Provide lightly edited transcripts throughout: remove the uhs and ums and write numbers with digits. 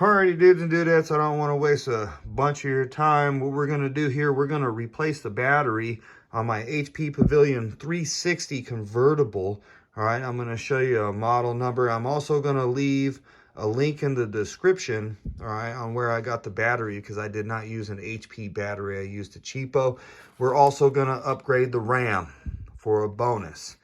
Alrighty dudes and dudettes, I don't want to waste a bunch of your time. What we're going to do here, we're going to replace the battery on my HP Pavilion 360 convertible. Alright, I'm going to show you a model number. I'm also going to leave a link in the description, alright, on where I got the battery, because I did not use an HP battery. I used a cheapo. We're also going to upgrade the RAM for a bonus.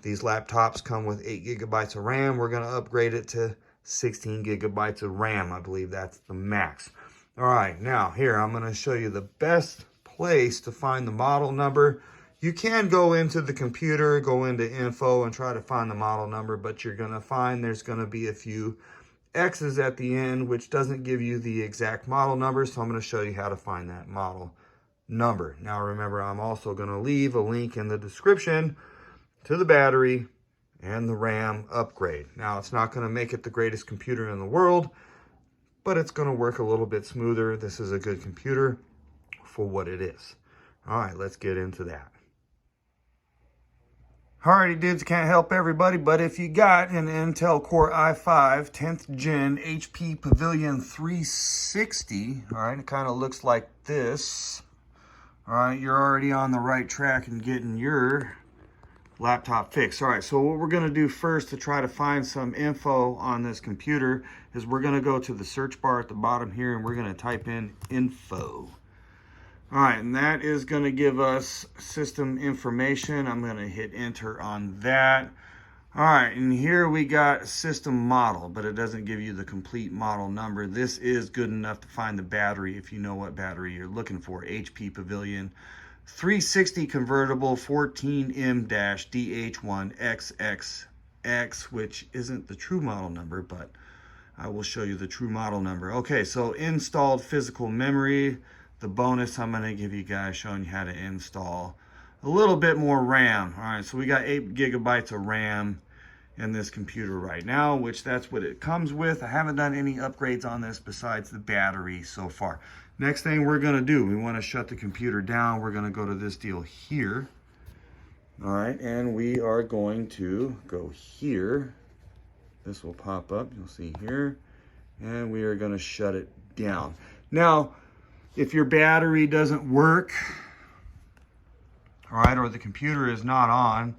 These laptops come with 8 gigabytes of RAM. We're going to upgrade it to 16 gigabytes of RAM. I believe that's the max. All right, now here I'm going to show you the best place to find the model number. You can go into the computer, go into info and try to find the model number, but you're going to find there's going to be a few X's at the end, which doesn't give you the exact model number. So I'm going to show you how to find that model number. Now remember, I'm also going to leave a link in the description to the battery and the RAM upgrade. Now, it's not going to make it the greatest computer in the world, but it's going to work a little bit smoother. This is a good computer for what it is. All right, let's get into that. Alrighty dudes, can't help everybody, but if you got an Intel Core i5 10th gen HP Pavilion 360, all right, it kind of looks like this. All right, you're already on the right track and getting your laptop fixed. All right, so what we're going to do first to try to find some info on this computer is we're going to go to the search bar at the bottom here and we're going to type in info. All right, and that is going to give us system information. I'm going to hit enter on that. All right, and here we got system model, but it doesn't give you the complete model number. This is good enough to find the battery if you know what battery you're looking for. HP Pavilion 360 convertible 14M-DH1XX, which isn't the true model number, but I will show you the true model number. Okay, so installed physical memory. The bonus I'm going to give you guys, showing you how to install a little bit more RAM. All right, so we got 8 gigabytes of RAM in this computer right now, which that's what it comes with. I haven't done any upgrades on this besides the battery so far. Next thing we're going to do, we want to shut the computer down. We're going to go to this deal here. All right, and we are going to go here. This will pop up, you'll see here. And we are going to shut it down. Now, if your battery doesn't work, all right, or the computer is not on,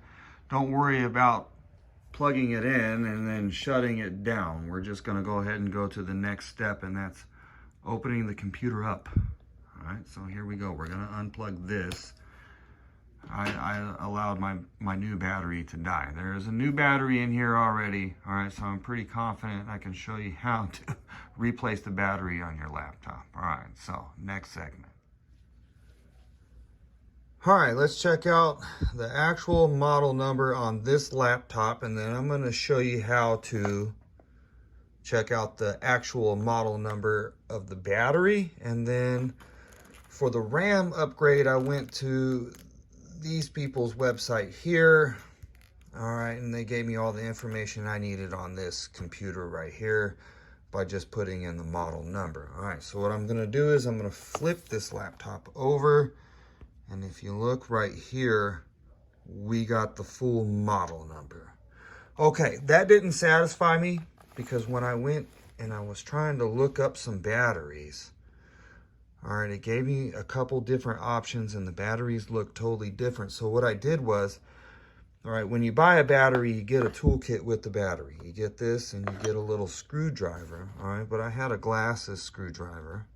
don't worry about plugging it in and then shutting it down. We're just going to go ahead and go to the next step, and that's opening the computer up. All right, so here we go. We're going to unplug this. I allowed my new battery to die. There is a new battery in here already. All right, so I'm pretty confident I can show you how to replace the battery on your laptop. All right, so next segment. All right, let's check out the actual model number on this laptop, and then I'm going to show you how to check out the actual model number of the battery. And then for the RAM upgrade, I went to these people's website here. All right, and they gave me all the information I needed on this computer right here by just putting in the model number. All right, so what I'm going to do is I'm going to flip this laptop over, and if you look right here, we got the full model number. Okay, that didn't satisfy me, because when I went and I was trying to look up some batteries, all right, it gave me a couple different options and the batteries look totally different. So what I did was, all right, when you buy a battery, you get a toolkit with the battery. You get this and you get a little screwdriver, all right, but I had a glasses screwdriver.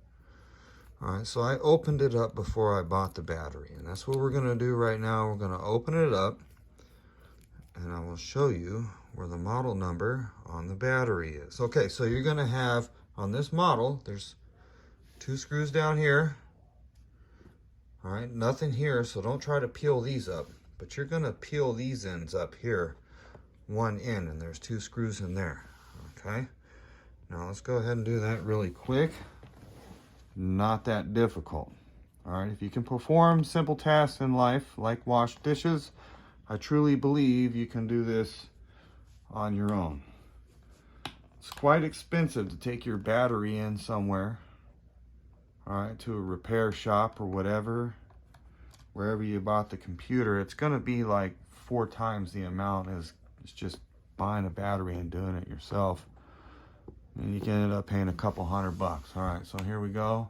All right, so I opened it up before I bought the battery, and that's what we're gonna do right now. We're gonna open it up and I will show you where the model number on the battery is. Okay, so you're gonna have, on this model, there's 2 screws down here. All right, nothing here, so don't try to peel these up, but you're gonna peel these ends up here, one end, and there's 2 screws in there, okay? Now let's go ahead and do that really quick. Not that difficult. All right, if you can perform simple tasks in life, like wash dishes, I truly believe you can do this on your own. It's quite expensive to take your battery in somewhere, all right, to a repair shop or whatever, wherever you bought the computer. It's going to be like 4 times the amount as just buying a battery and doing it yourself. and you can end up paying a couple $100. All right, so here we go.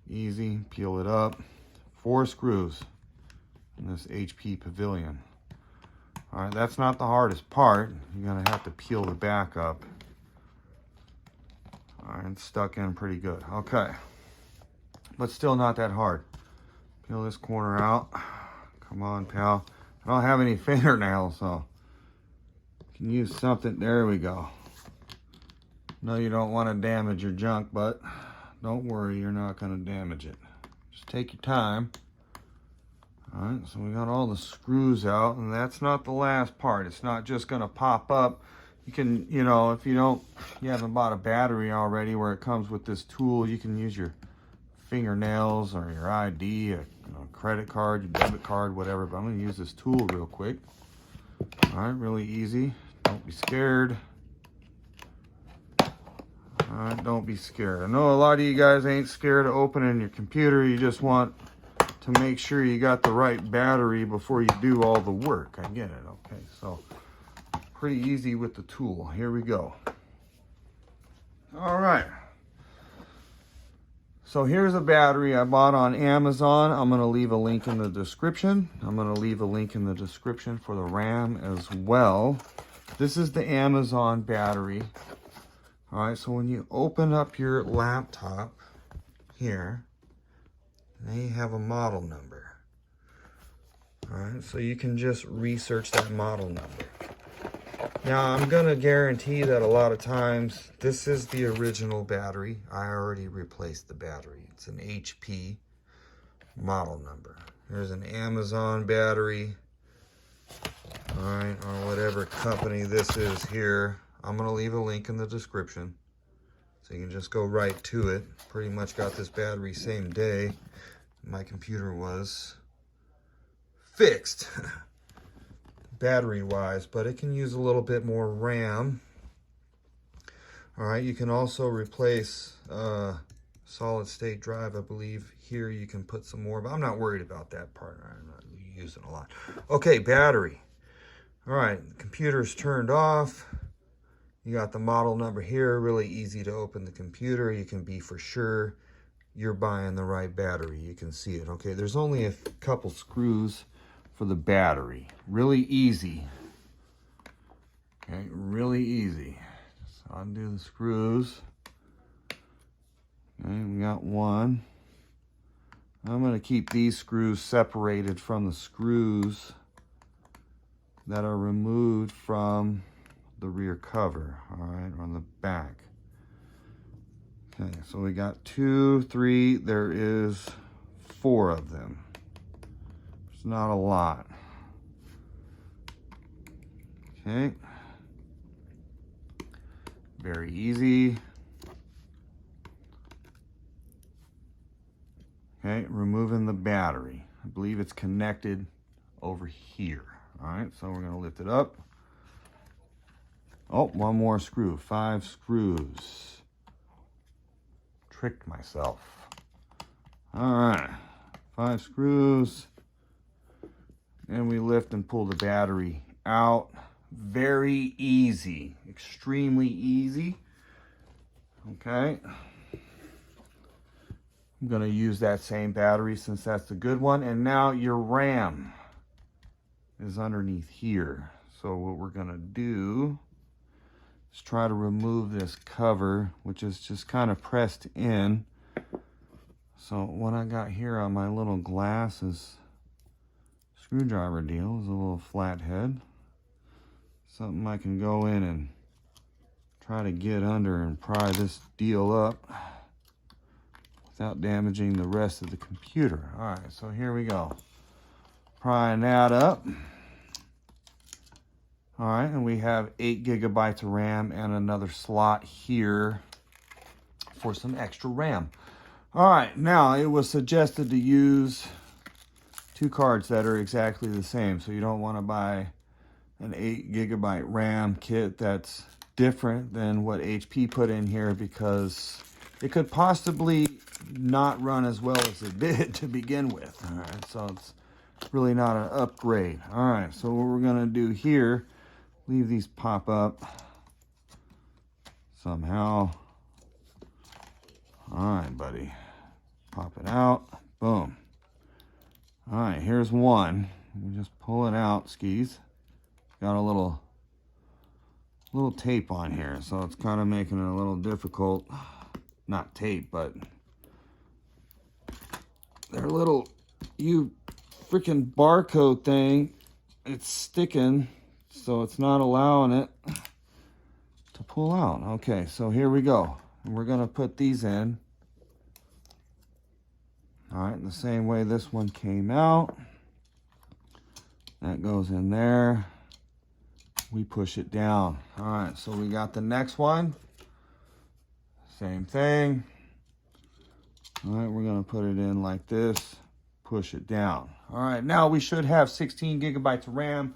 Easy, peel it up. 4 screws in this HP Pavilion. All right, that's not the hardest part. You're gonna have to peel the back up. All right, it's stuck in pretty good. Okay, but still not that hard. Peel this corner out. Come on, pal. I don't have any fingernails, so you can use something. There we go. No, you don't want to damage your junk, but don't worry, you're not going to damage it. Just take your time. All right, so we got all the screws out, and that's not the last part. It's not just going to pop up. You can, you know, if you haven't bought a battery already where it comes with this tool, you can use your fingernails or your ID, a credit card, your debit card, whatever. But I'm going to use this tool real quick. All right, really easy. Don't be scared. All right, don't be scared. I know a lot of you guys ain't scared of opening your computer. You just want to make sure you got the right battery before you do all the work. I get it. Okay, so pretty easy with the tool. Here we go. All right. So here's a battery I bought on Amazon. I'm going to leave a link in the description. I'm going to leave a link in the description for the RAM as well. This is the Amazon battery. All right, so when you open up your laptop here, they have a model number. All right, so you can just research that model number. Now, I'm going to guarantee that a lot of times, this is the original battery. I already replaced the battery. It's an HP model number. There's an Amazon battery, all right, or whatever company this is here. I'm going to leave a link in the description, so you can just go right to it. Pretty much got this battery same day my computer was fixed. Battery-wise, but it can use a little bit more RAM. All right, you can also replace solid-state drive. I believe here you can put some more, but I'm not worried about that part. I'm not using a lot. Okay, battery. All right, the computer's turned off. You got the model number here. Really easy to open the computer. You can be for sure you're buying the right battery. You can see it. Okay, there's only a couple screws for the battery. Really easy. Okay, really easy. Just undo the screws. Okay, we got one. I'm going to keep these screws separated from the screws that are removed from the rear cover, all right, on the back. Okay, so we got 2, 3, there is 4 of them. It's not a lot. Okay. Very easy. Okay, removing the battery. I believe it's connected over here. All right, so we're gonna lift it up. Oh, one more screw, 5 screws. Tricked myself. All right, 5 screws. And we lift and pull the battery out. Very easy, extremely easy. Okay. I'm gonna use that same battery since that's the good one. And now your RAM is underneath here. So what we're gonna do is try to remove this cover, which is just kind of pressed in. So what I got here on my little glass screwdriver deal is a little flathead. Something I can go in and try to get under and pry this deal up without damaging the rest of the computer. All right, so here we go. Prying that up. All right, and we have 8 gigabytes of RAM and another slot here for some extra RAM. All right, now it was suggested to use 2 cards that are exactly the same. So you don't want to buy an 8 gigabyte RAM kit that's different than what HP put in here, because it could possibly not run as well as it did to begin with. All right, so it's really not an upgrade. All right, so what we're gonna do here, leave these pop up somehow. All right, buddy. Pop it out. Boom. All right, here's one. We just pull it out, skis. Got a little tape on here, so it's kind of making it a little difficult. Not tape, but their little freaking barcode thing, it's sticking, so it's not allowing it to pull out. Okay, so here we go. And we're gonna put these in. All right, in the same way this one came out. That goes in there. We push it down. All right, so we got the next one. Same thing. All right, we're gonna put it in like this, push it down. All right, now we should have 16 gigabytes of RAM.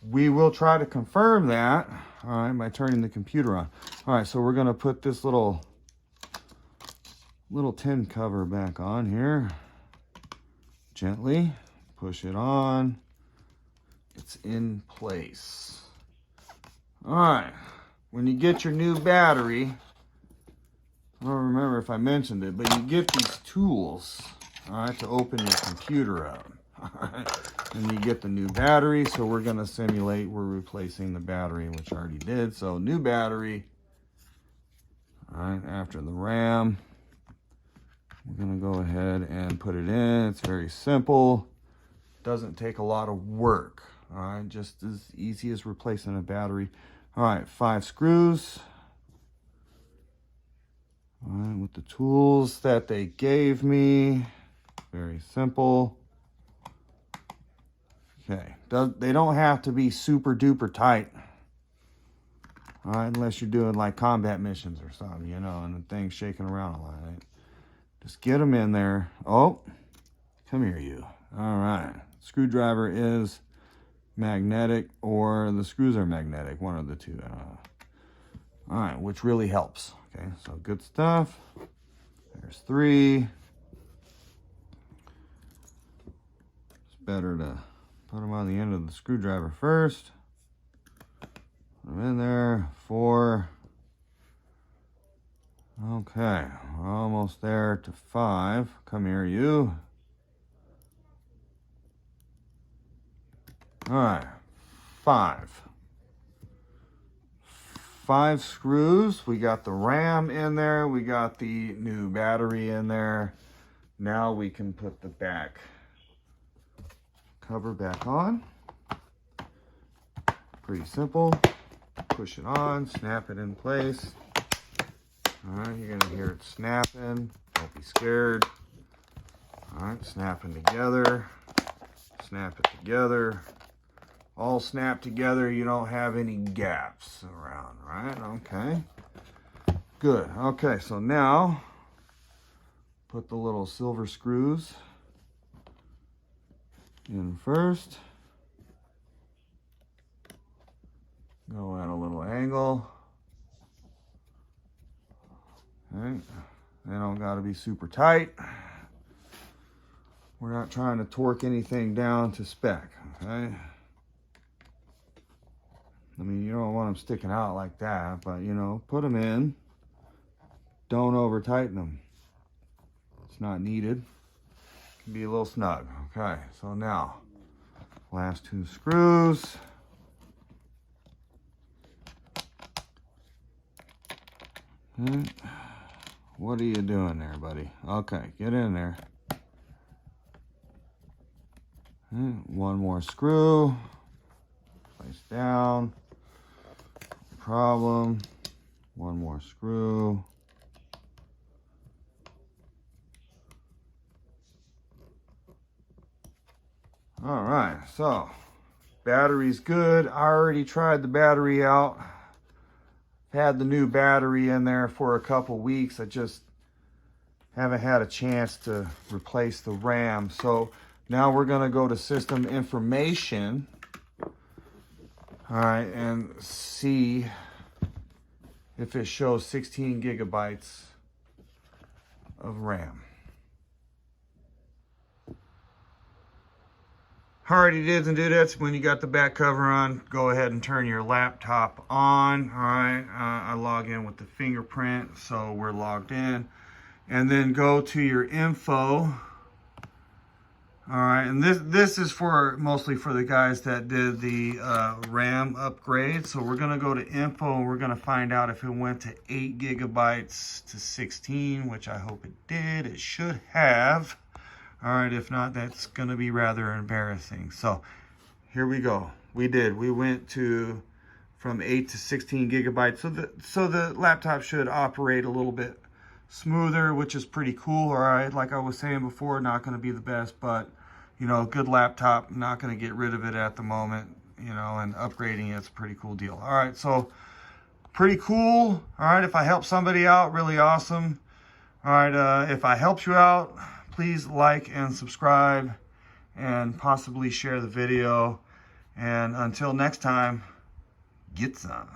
We will try to confirm that, all right, by turning the computer on. All right, so we're gonna put this little tin cover back on here. Gently push it on. It's in place. All right, when you get your new battery, I don't remember if I mentioned it, but you get these tools, all right, to open your computer up. All right, and you get the new battery, so we're gonna simulate we're replacing the battery, which I already did. So new battery, all right, after the RAM, we're gonna go ahead and put it in. It's very simple, doesn't take a lot of work, all right, just as easy as replacing a battery. All right, 5 screws. All right, with the tools that they gave me, very simple. Okay, they don't have to be super duper tight. All right, unless you're doing like combat missions or something, you know, and the thing's shaking around a lot. Right? Just get them in there. Oh, come here, you. All right, screwdriver is magnetic, or the screws are magnetic, one of the two. All right, which really helps. Okay, so good stuff. There's 3. It's better to put them on the end of the screwdriver first. Put them in there. 4. Okay, we're almost there to 5. Come here, you. All right, 5. 5 screws. We got the RAM in there. We got the new battery in there. Now we can put the back cover back on. Pretty simple. Push it on, snap it in place. All right, you're gonna hear it snapping. Don't be scared. All right, snapping together. Snap it together. All snap together, you don't have any gaps around, right? Okay, good. Okay, so now put the little silver screws in first. Go at a little angle. Okay, they don't got to be super tight. We're not trying to torque anything down to spec, okay? I mean, you don't want them sticking out like that, but, you know, put them in. Don't over tighten them. It's not needed. It can be a little snug. Okay, so now, last 2 screws. Okay. What are you doing there, buddy? Okay, get in there. Okay, 1 more screw. Place down. Problem. 1 more screw. All right, so battery's good. I already tried the battery out. Had the new battery in there for a couple weeks. I just haven't had a chance to replace the RAM. So now we're gonna go to system information. All right, and see if it shows 16 gigabytes of RAM. Alrighty, dudes and dudettes, when you got the back cover on, go ahead and turn your laptop on. Alright, I log in with the fingerprint, so we're logged in. And then go to your info. Alright, and this is for mostly for the guys that did the RAM upgrade. So we're going to go to info and we're going to find out if it went to 8 gigabytes to 16, which I hope it did. It should have. Alright, if not, that's going to be rather embarrassing. So here we go. We did. We went to from 8 to 16 gigabytes. So the laptop should operate a little bit smoother, which is pretty cool. All right, like I was saying before, not going to be the best, but you know, good laptop, not going to get rid of it at the moment, you know, and upgrading it's a pretty cool deal. All right, so pretty cool. All right, if I help somebody out, really awesome. All right, if I helped you out, please like and subscribe and possibly share the video. And until next time, get some.